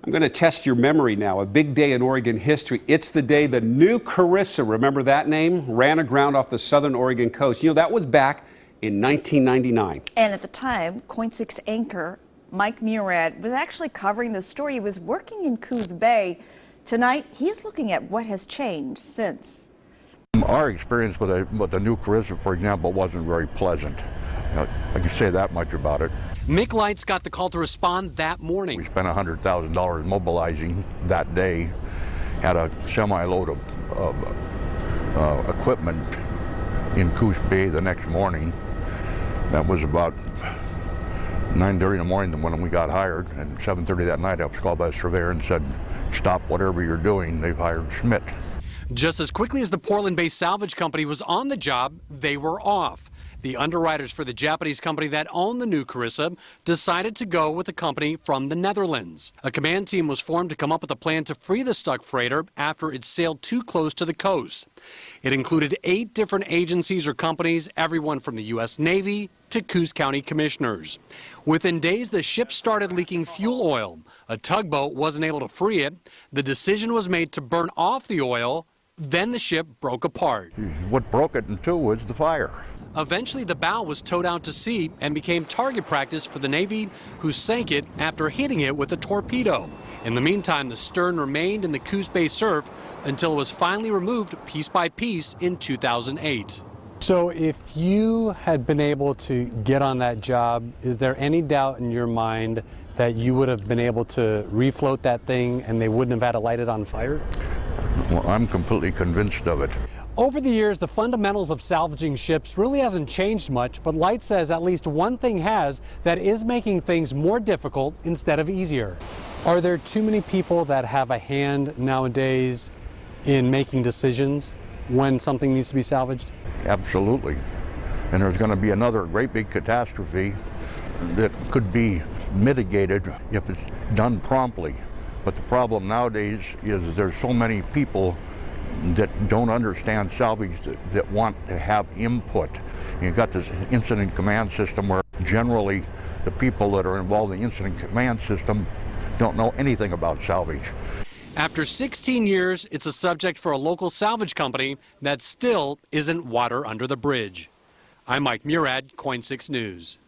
I'm going to test your memory now. A big day in Oregon history. It's the day the new Carissa, remember that name, ran aground off the southern Oregon coast. You know, that was back in 1999. And at the time, KOIN6 anchor Mike Murad was actually covering the story. He was working in Coos Bay. Tonight, he's looking at what has changed since. Our experience with the new Carissa, for example, wasn't very pleasant. I can say that much about it. Mick Lights got the call to respond that morning. We spent $100,000 mobilizing that day, had a semi-load of equipment in Coos Bay the next morning. That was about 9:30 in the morning when we got hired, and 7:30 that night I was called by the surveyor and said, stop whatever you're doing, they've hired Schmidt. Just as quickly as the Portland-based salvage company was on the job, they were off. The underwriters for the Japanese company that owned the new Carissa decided to go with a company from the Netherlands. A command team was formed to come up with a plan to free the stuck freighter after it sailed too close to the coast. It included 8 different agencies or companies, everyone from the U.S. Navy to Coos County commissioners. Within days, the ship started leaking fuel oil. A tugboat wasn't able to free it. The decision was made to burn off the oil. Then the ship broke apart. What broke it in two was the fire. Eventually, the bow was towed out to sea and became target practice for the Navy, who sank it after hitting it with a torpedo. In the meantime, the stern remained in the Coos Bay surf until it was finally removed piece by piece in 2008. So if you had been able to get on that job, is there any doubt in your mind that you would have been able to refloat that thing and they wouldn't have had to light it on fire? Well, I'm completely convinced of it. Over the years, the fundamentals of salvaging ships really hasn't changed much, but Light says at least one thing has that is making things more difficult instead of easier. Are there too many people that have a hand nowadays in making decisions when something needs to be salvaged? Absolutely. And there's going to be another great big catastrophe that could be mitigated if it's done promptly. But the problem nowadays is there's so many people that don't understand salvage that want to have input. You've got this incident command system where generally the people that are involved in the incident command system don't know anything about salvage. After 16 years, it's a subject for a local salvage company that still isn't water under the bridge. I'm Mike Murad, KOIN6 News.